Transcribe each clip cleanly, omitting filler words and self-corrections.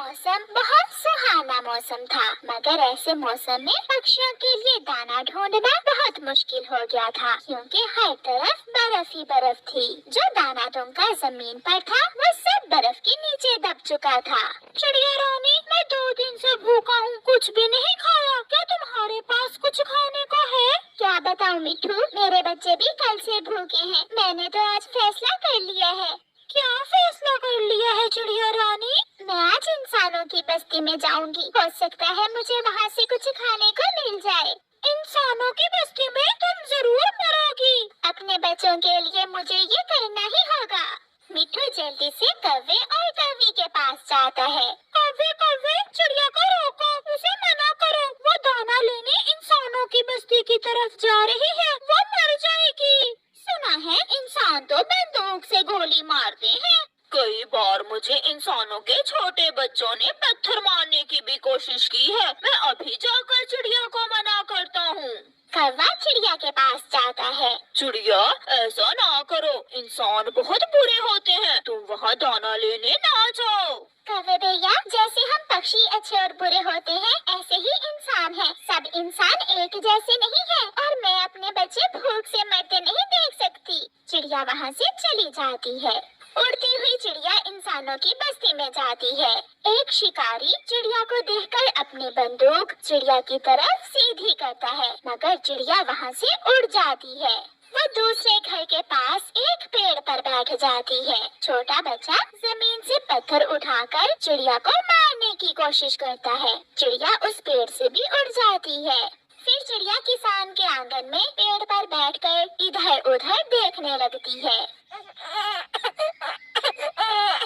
मौसम बहुत सुहाना मौसम था, मगर ऐसे मौसम में पक्षियों के लिए दाना ढूंढना बहुत मुश्किल हो गया था, क्योंकि हर तरफ बर्फ ही बर्फ थी। जो दाना तुमका जमीन पर था वो सब बर्फ के नीचे दब चुका था। चिड़िया रानी, मैं 2 दिन से भूखा हूँ, कुछ भी नहीं खाया। क्या तुम्हारे पास कुछ खाने को है? क्या बताऊँ मिठू, मेरे बच्चे भी कल से भूखे हैं। मैंने तो आज फैसला कर लिया है। क्या फैसला कर लिया है चिड़िया रानी? मैं आज इंसानों की बस्ती में जाऊंगी, हो सकता है मुझे वहाँ से कुछ खाने को मिल जाए। इंसानों की बस्ती में तुम जरूर मरोगी। अपने बच्चों के लिए मुझे ये करना ही होगा। मिठू जल्दी से कौवे और कौवी के पास जाता है। कौवे कौवे, चिड़िया को रोको, उसे मना करो। वो दाना लेने इंसानों की बस्ती की तरफ जा रही है, वो मर जाएगी। सुना है इंसान तो बंदूक से गोली मारते हैं। कई बार मुझे इंसानों के छोटे बच्चों ने पत्थर मारने की भी कोशिश की है। मैं अभी जाकर चिड़िया को मना करता हूँ। कौवा चिड़िया के पास जाता है। चिड़िया, ऐसा ना करो, इंसान बहुत बुरे होते हैं, तुम वहाँ दाना लेने ना जाओ। कौवे भैया, जैसे हम पक्षी अच्छे और बुरे होते हैं, ऐसे ही इंसान हैं। सब इंसान एक जैसे नहीं हैं, और मैं अपने बच्चे भूख से मरते नहीं देख सकती। चिड़िया वहाँ से चली जाती है। उड़ती हुई चिड़िया इंसानों की बस्ती में जाती है। एक शिकारी चिड़िया को देखकर अपनी बंदूक चिड़िया की तरफ सीधी करता है, मगर चिड़िया वहाँ से उड़ जाती है। वो दूसरे घर के पास एक पेड़ पर बैठ जाती है। छोटा बच्चा जमीन से पत्थर उठाकर चिड़िया को मारने की कोशिश करता है। चिड़िया उस पेड़ से भी उड़ जाती है। फिर चिड़िया किसान के आंगन में पेड़ पर बैठकर इधर उधर देखने लगती है।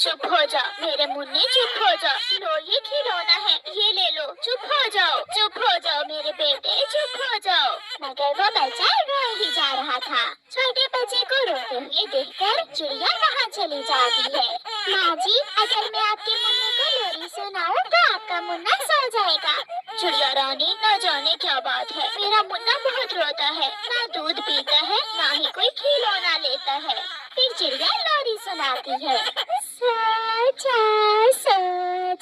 चुप हो जाओ मेरे मुन्ने, चुप हो जाओ। लो, ये खिलौना है, ये ले लो। चुप हो जाओ, चुप हो जाओ मेरे बेटे, चुप हो जाओ। मगर वो बच्चा रो ही जा रहा था। छोटे बच्चे को रोते हुए देखकर चिड़िया वहाँ चली जाती है। माँ जी, अगर मैं आपके मुन्ने को लोरी सुनाऊं तो आपका मुन्ना सो जाएगा। चिड़िया रानी, न जाने क्या बात है, मेरा मुन्ना बहुत रोता है, ना दूध पीता है, ना ही कोई खिलौना लेता है। फिर चिड़िया लोरी सुनाती है। सो जा, सो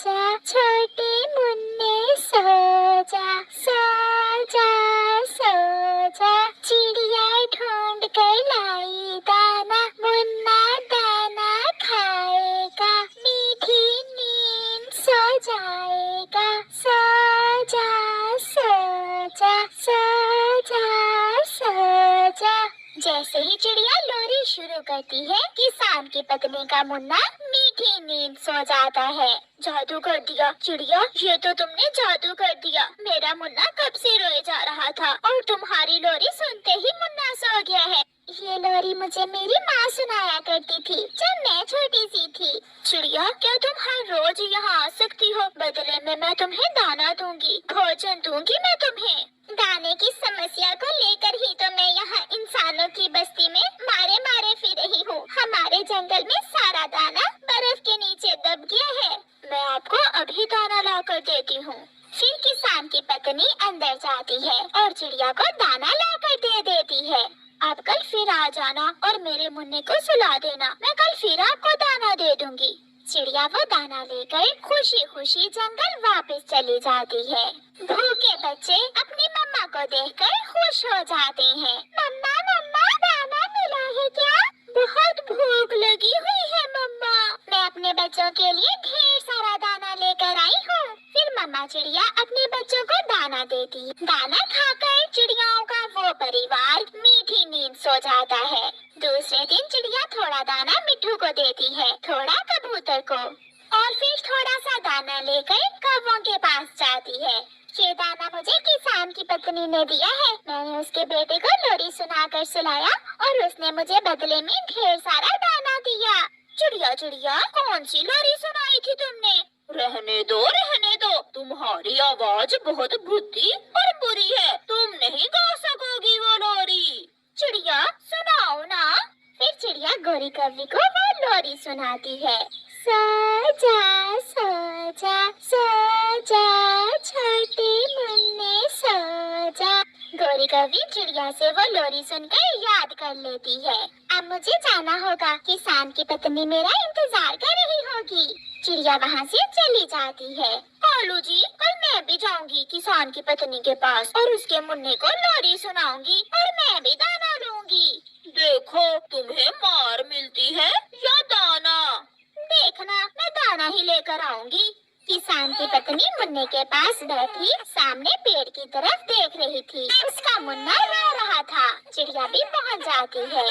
जा, छोटे मुन्ने सो जा, सो जा, सो जा। चिड़िया ढूंढ कर लाई दाना, मुन्ना दाना खाएगा, मीठी नींद सो जाएगा। सो जा, सो जा, सो जा, सो जा। जैसे ही चिड़िया लोरी शुरू करती है, किसान की पत्नी का मुन्ना मीठी नींद सो जाता है। जादू कर दिया चिड़िया, ये तो तुमने जादू कर दिया। मेरा मुन्ना कब से रोए जा रहा था और तुम्हारी लोरी सुनते ही मुन्ना सो गया है। ये लोरी मुझे मेरी माँ सुनाया करती थी जब मैं छोटी सी थी। चिड़िया, क्या तुम हर रोज यहाँ आ सकती हो? बदले में मैं तुम्हें दाना दूंगी, भोजन दूंगी मैं तुम्हें। दाने की समस्या को लेकर ही तो मैं यहाँ इंसानों की बस्ती में मारे मारे फिर रही हूँ। हमारे जंगल में सारा दाना बर्फ के नीचे दब गया है। मैं आपको अभी दाना ला कर देती हूँ। फिर किसान की पत्नी अंदर जाती है और चिड़िया को दाना ला कर दे देती है। आप कल फिर आ जाना और मेरे मुन्ने को सुला देना, मैं कल फिर आपको दाना दे दूंगी। चिड़िया वो दाना लेकर खुशी खुशी जंगल वापस चली जाती है। भूखे बच्चे अपनी मम्मा को देखकर खुश हो जाते हैं। मम्मा मम्मा, दाना मिला है क्या? बहुत भूख लगी हुई है मम्मा। मैं अपने बच्चों के लिए ढेर सारा दाना लेकर आई हूँ। फिर मम्मा चिड़िया अपने बच्चों को दाना देती है। दाना खाकर चिड़ियाओं का वो परिवार मीठी नींद सो जाता है। दूसरे दिन चिड़िया थोड़ा दाना मिट्ठू को देती है, थोड़ा कबूतर को, और फिर थोड़ा सा दाना लेकर कौवों के पास जाती है। ये दाना मुझे किसान की पत्नी ने दिया है। मैंने उसके बेटे को लोरी सुनाकर सुलाया और उसने मुझे बदले में ढेर सारा दाना दिया। चिड़िया चिड़िया, कौन सी लोरी सुनाई थी तुमने? रहने दो, तुम्हारी आवाज बहुत भूती और बुरी है, तुम नहीं गा सकोगी वो लोरी। चिड़िया सुनाओ ना। फिर चिड़िया गोरी कौवी को वो लोरी सुनाती है। सो जा, सो जा, सो जा, छोटे मुन्ने सो जा। गोरी कौवी चिड़िया से वो लोरी सुनकर याद कर लेती है। अब मुझे जाना होगा, किसान की पत्नी मेरा इंतजार कर रही होगी। चिड़िया वहाँ से चली जाती है। कालू जी, कल मैं भी जाऊंगी किसान की पत्नी के पास और उसके मुन्ने को लोरी सुनाऊंगी और मैं भी दाना लूंगी। देखो, तुम्हें मार मिलती है या दाना? देखना, मैं दाना ही लेकर आऊंगी। किसान की पत्नी मुन्ने के पास बैठी सामने पेड़ की तरफ देख रही थी। उसका मुन्ना रो रहा था। चिड़िया भी पहुंच जाती है।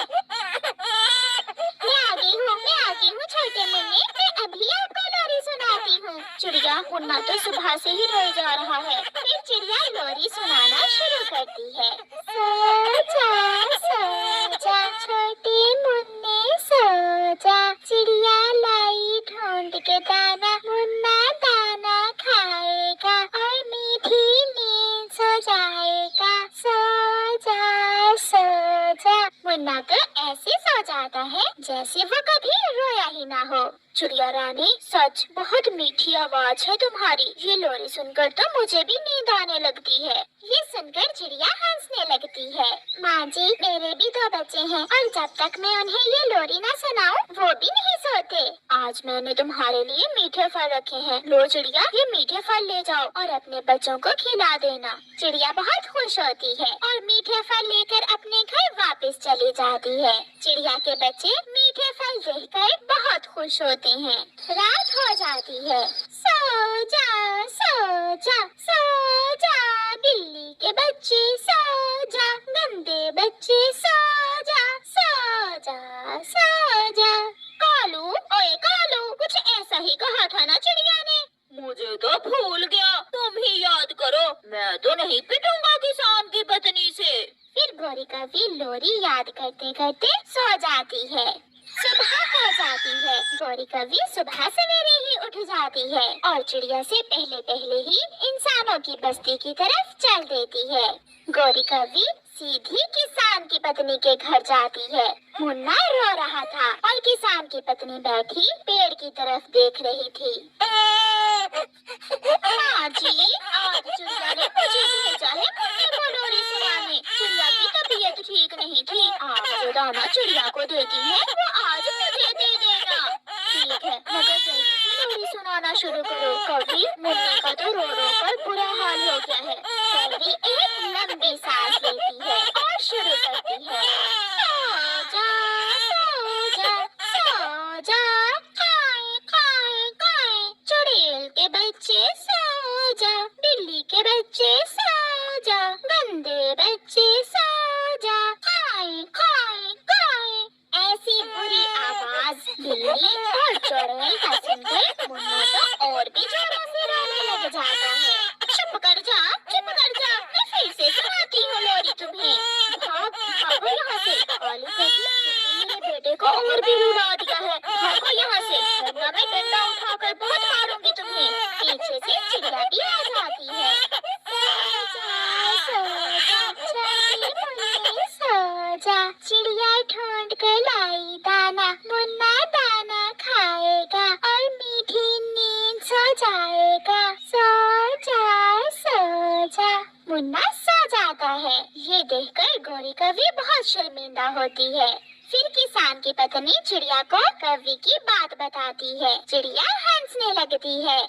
मैं आ गई हूँ छोटे मुन्ने, मैं अभी आपको लोरी सुनाती हूँ। चिड़िया, मुन्ना तो सुबह से ही रोए जा रहा है। फिर चिड़िया लोरी सुनाना शुरू करती है। सो जा छोटे मुन्ने, सो जा। चिड़िया लाई ढूंढ के दाना, मुन्ना दाना खाएगा और मीठी नींद सो जाएगा। सो जा, सो जा। मुन्ना तो ऐसे सो जाता है जैसे वो कभी रोया ही ना हो। चिड़िया रानी, सच बहुत मीठी आवाज है तुम्हारी। ये लोरी सुनकर तो मुझे भी नींद आने लगती है। ये सुनकर चिड़िया हंसने लगती है। माँ जी, मेरे भी 2 बच्चे हैं और जब तक मैं उन्हें ये लोरी ना सुनाऊं, वो भी नहीं सोते। आज मैंने तुम्हारे लिए मीठे फल रखे हैं। लो चिड़िया, ये मीठे फल ले जाओ और अपने बच्चों को खिला देना। चिड़िया बहुत खुश होती है और मीठे फल लेकर अपने घर वापस चली जाती है। चिड़िया के बच्चे मीठे फल देखकर बहुत खुश होते हैं। रात हो जाती है। सो जा, सो जा, सो जा। बिल्ली के बच्चे सो जा, गंदे बच्चे सो जा, सो जा, सो जा। कालू, ओए कालू, कुछ ऐसा ही कहा था ना चिड़िया ने? मुझे तो भूल गया, तुम ही याद करो। मैं तो नहीं पिटूंगा किसान की पत्नी से। फिर गौरी कभी लोरी याद करते करते सो जाती है। सुबह हो जाती है। गौरी कभी सुबह सवेरे ही उठ जाती है और चिड़िया से पहले पहले ही इंसानों की बस्ती की तरफ चल देती है। गौरी कभी सीधी किसान की पत्नी के घर जाती है। मुन्ना रो रहा था और किसान की पत्नी बैठी पेड़ की तरफ देख रही थी। माँ जी, आज चिड़िया ने मुझे भेजा है मुन्ने को लोरी सुनाने। चिड़िया की तबीयत ठीक नहीं थी। आप जो दाना चिड़िया को देती है वो आज मुझे दे देना। ठीक है, मगर जल्दी से लोरी सुनाना शुरू करो। कभी मुन्ने का तो रो रो कर बुरा हाल हो गया है। कभी एक लंबी सांस लेती है और शुरू करती है। सो जा, सो जा, सो जा। खाए खाए खाए, चुड़ैल के बच्चे सो जा, बिल्ली के बच्चे सो जा, गंदे बच्चे सो जा। खाए खाए खाए। ऐसी बुरी आवाज बिल्ली और चुड़ैल का सुनकर मुन्ना तो और भी जोरों से रोने लग जाता है। चुप कर जा, चुप कर जा, मैं फिर से सुनाती हूँ लोरी तुम्हें। भाग भागो यहाँ से। कालू कभी, तुमने मेरे बेटे को और भी रुला दिया है। भागो यहाँ से, वरना मैं डंडा उठाकर बहुत मारूंगी तुम्हें। पीछे से चिड़िया भी आ जाती है। सो जा, चिड़िया ढूंढ कर लाई दाना, मुन्ना दाना खाएगा और मीठी नींद सो जाएगा। सो जा, सो जा। मुन्ना सो जाता है। ये देखकर गौरी कभी बहुत शर्मिंदा होती है। फिर किसान की पत्नी चिड़िया को कवि की बात बताती है। चिड़िया हंसने लगती है।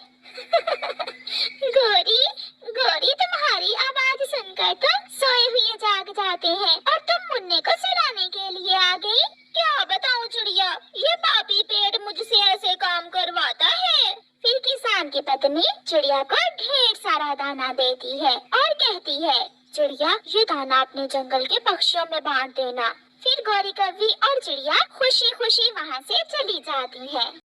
गौरी, गौरी, तुम्हारी आवाज सुनकर तो सोए हुए जाग जाते हैं और तुम मुन्ने को सुलाने के लिए आ गई। क्या बताऊं चिड़िया, ये पापी पेड़ मुझसे ऐसे काम करवाता है। फिर किसान की पत्नी चिड़िया को ढेर सारा दाना देती है और कहती है, चिड़िया, ये दाना अपने जंगल के पक्षियों में बांट देना। फिर गौरी कवि और चिड़िया खुशी खुशी वहाँ से चली जाती है।